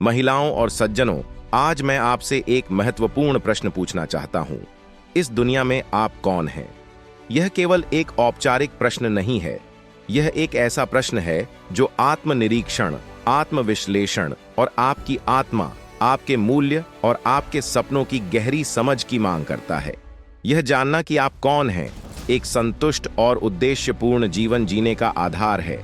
महिलाओं और सज्जनों, आज मैं आपसे एक महत्वपूर्ण प्रश्न पूछना चाहता हूं। इस दुनिया में आप कौन हैं? यह केवल एक औपचारिक प्रश्न नहीं है। यह एक ऐसा प्रश्न है जो आत्मनिरीक्षण, आत्मविश्लेषण और आपकी आत्मा, आपके मूल्य और आपके सपनों की गहरी समझ की मांग करता है। यह जानना कि आप कौन हैं, एक संतुष्ट और उद्देश्यपूर्ण जीवन जीने का आधार है।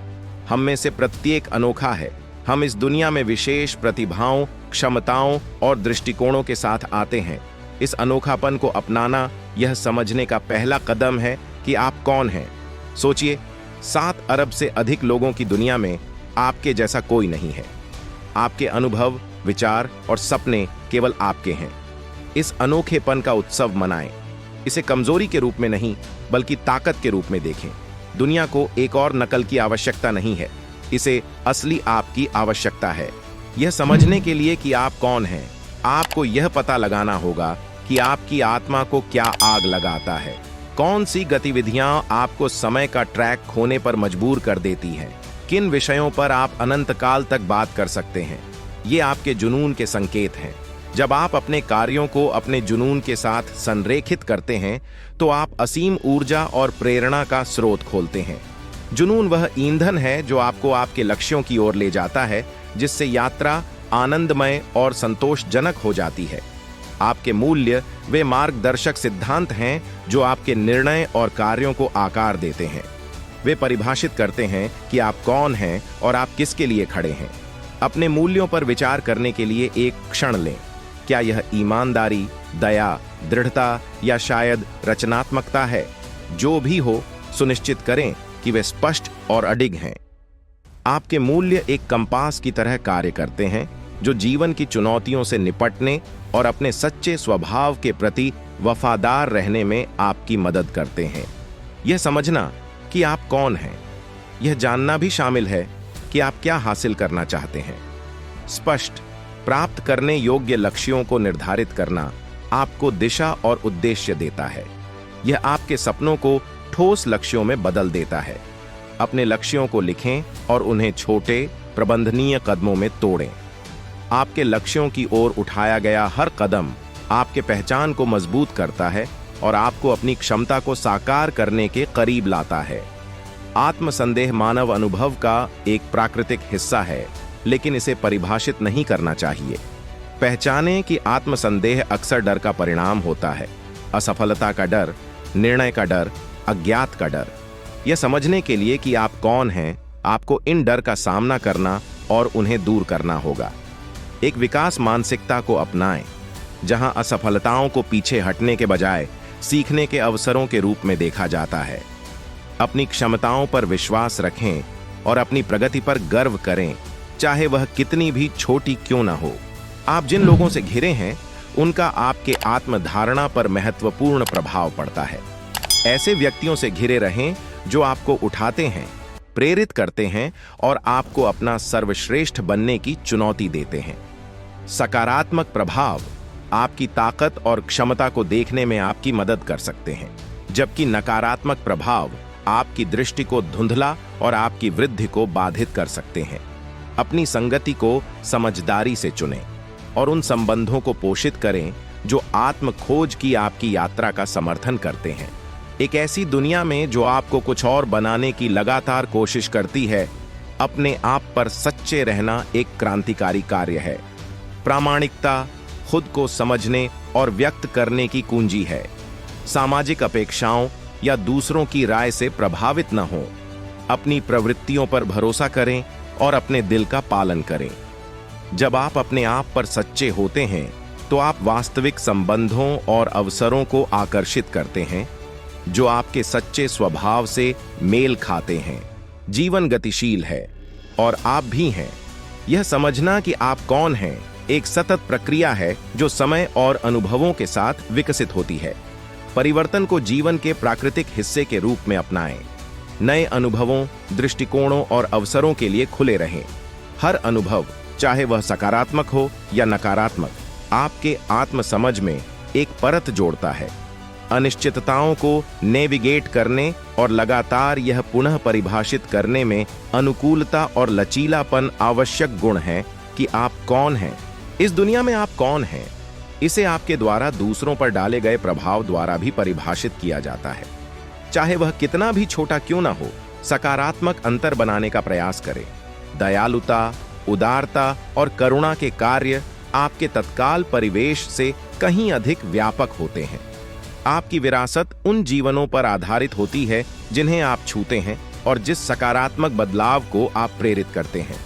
हम में से प्रत्येक अनोखा है। हम इस दुनिया में विशेष प्रतिभाओं, क्षमताओं और दृष्टिकोणों के साथ आते हैं। इस अनोखापन को अपनाना यह समझने का पहला कदम है कि आप कौन हैं। सोचिए, 7 अरब से अधिक लोगों की दुनिया में आपके जैसा कोई नहीं है। आपके अनुभव, विचार और सपने केवल आपके हैं। इस अनोखेपन का उत्सव मनाएं। इसे कमजोरी के रूप में नहीं, बल्कि ताकत के रूप में देखें। दुनिया को एक और नकल की आवश्यकता नहीं है, इसे असली आपकी आवश्यकता है। यह समझने के लिए कि आप कौन हैं, आपको यह पता लगाना होगा कि आपकी आत्मा को क्या आग लगाता है। कौन सी गतिविधियां आपको समय का ट्रैक खोने पर मजबूर कर देती हैं? किन विषयों पर आप अनंत काल तक बात कर सकते हैं? ये आपके जुनून के संकेत हैं। जब आप अपने कार्यों को अपने जुनून के साथ संरेखित करते हैं, तो आप असीम ऊर्जा और प्रेरणा का स्रोत खोलते हैं। जुनून वह ईंधन है जो आपको आपके लक्ष्यों की ओर ले जाता है, जिससे यात्रा आनंदमय और संतोषजनक हो जाती है। आपके मूल्य वे मार्गदर्शक सिद्धांत हैं जो आपके निर्णय और कार्यों को आकार देते हैं। वे परिभाषित करते हैं कि आप कौन हैं और आप किसके लिए खड़े हैं। अपने मूल्यों पर विचार करने के लिए एक क्षण लें। क्या यह ईमानदारी, दया, दृढ़ता या शायद रचनात्मकता है? जो भी हो, सुनिश्चित करें कि वे स्पष्ट और अडिग हैं। आपके मूल्य एक कंपास की तरह कार्य करते हैं, जो जीवन की चुनौतियों से निपटने और अपने सच्चे स्वभाव के प्रति वफादार रहने में आपकी मदद करते हैं। यह समझना कि आप कौन हैं, यह जानना भी शामिल है कि आप क्या हासिल करना चाहते हैं। स्पष्ट, प्राप्त करने योग्य लक्ष्यों को निर्धारित करना आपको दिशा और उद्देश्य देता है। यह आपके सपनों को ठोस लक्ष्यों में बदल देता है। अपने लक्ष्यों को लिखें और उन्हें छोटे, प्रबंधनीय कदमों में तोड़ें। आपके लक्ष्यों की ओर उठाया गया हर कदम आपके पहचान को मजबूत करता है और आपको अपनी क्षमता को साकार करने के करीब लाता है। आत्मसंदेह मानव अनुभव का एक प्राकृतिक हिस्सा है, लेकिन इसे परिभाषित नहीं करना चाहिए। पहचानें कि आत्मसंदेह अक्सर डर का परिणाम होता है। असफलता का डर, निर्णय का डर, अज्ञात का डर। यह समझने के लिए कि आप कौन हैं, आपको इन डर का सामना करना और उन्हें दूर करना होगा। एक विकास मानसिकता को अपनाएं, जहां असफलताओं को पीछे हटने के बजाय सीखने के अवसरों के रूप में देखा जाता है। अपनी क्षमताओं पर विश्वास रखें और अपनी प्रगति पर गर्व करें, चाहे वह कितनी भी छोटी क्यों ना हो। आप जिन लोगों से घिरे हैं, उनका आपके आत्मधारणा पर महत्वपूर्ण प्रभाव पड़ता है। ऐसे व्यक्तियों से घिरे रहें जो आपको उठाते हैं, प्रेरित करते हैं और आपको अपना सर्वश्रेष्ठ बनने की चुनौती देते हैं। सकारात्मक प्रभाव आपकी ताकत और क्षमता को देखने में आपकी मदद कर सकते हैं, जबकि नकारात्मक प्रभाव आपकी दृष्टि को धुंधला और आपकी वृद्धि को बाधित कर सकते हैं। अपनी संगति को समझदारी से चुनें और उन संबंधों को पोषित करें जो आत्म खोज की आपकी यात्रा का समर्थन करते हैं। एक ऐसी दुनिया में जो आपको कुछ और बनाने की लगातार कोशिश करती है, अपने आप पर सच्चे रहना एक क्रांतिकारी कार्य है। प्रामाणिकता खुद को समझने और व्यक्त करने की कुंजी है। सामाजिक अपेक्षाओं या दूसरों की राय से प्रभावित न हो। अपनी प्रवृत्तियों पर भरोसा करें और अपने दिल का पालन करें। जब आप अपने आप पर सच्चे होते हैं, तो आप वास्तविक संबंधों और अवसरों को आकर्षित करते हैं जो आपके सच्चे स्वभाव से मेल खाते हैं। जीवन गतिशील है और आप भी हैं। यह समझना कि आप कौन हैं एक सतत प्रक्रिया है जो समय और अनुभवों के साथ विकसित होती है। परिवर्तन को जीवन के प्राकृतिक हिस्से के रूप में अपनाएं। नए अनुभवों, दृष्टिकोणों और अवसरों के लिए खुले रहें। हर अनुभव, चाहे वह सकारात्मक हो या नकारात्मक, आपके आत्मसमझ में एक परत जोड़ता है। अनिश्चितताओं को नेविगेट करने और लगातार यह पुनः परिभाषित करने में अनुकूलता और लचीलापन आवश्यक गुण हैं कि आप कौन हैं, इस दुनिया में आप कौन हैं, इसे आपके द्वारा दूसरों पर डाले गए प्रभाव द्वारा भी परिभाषित किया जाता है। चाहे वह कितना भी छोटा क्यों ना हो, सकारात्मक अंतर बनाने का प्रयास करें। दयालुता, उदारता और करुणा के कार्य आपके तत्काल परिवेश से कहीं अधिक व्यापक होते हैं। आपकी विरासत उन जीवनों पर आधारित होती है जिन्हें आप छूते हैं और जिस सकारात्मक बदलाव को आप प्रेरित करते हैं।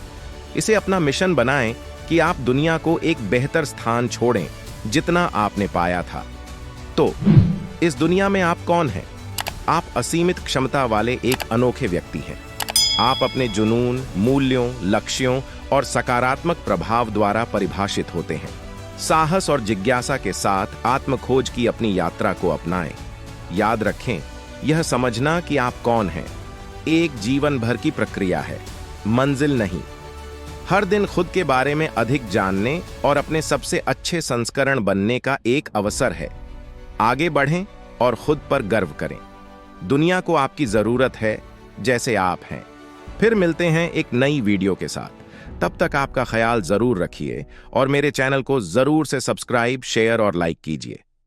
इसे अपना मिशन बनाएं कि आप दुनिया को एक बेहतर स्थान छोड़ें जितना आपने पाया था। तो इस दुनिया में आप कौन हैं? आप असीमित क्षमता वाले एक अनोखे व्यक्ति हैं। आप अपने जुनून, मूल्यों, लक्ष्यों और सकारात्मक प्रभाव द्वारा परिभाषित होते हैं। साहस और जिज्ञासा के साथ आत्मखोज की अपनी यात्रा को अपनाएं। याद रखें, यह समझना कि आप कौन हैं एक जीवन भर की प्रक्रिया है, मंजिल नहीं। हर दिन खुद के बारे में अधिक जानने और अपने सबसे अच्छे संस्करण बनने का एक अवसर है। आगे बढ़ें और खुद पर गर्व करें। दुनिया को आपकी जरूरत है जैसे आप हैं। फिर मिलते हैं एक नई वीडियो के साथ। तब तक आपका ख्याल जरूर रखिए और मेरे चैनल को जरूर से सब्सक्राइब, शेयर और लाइक कीजिए।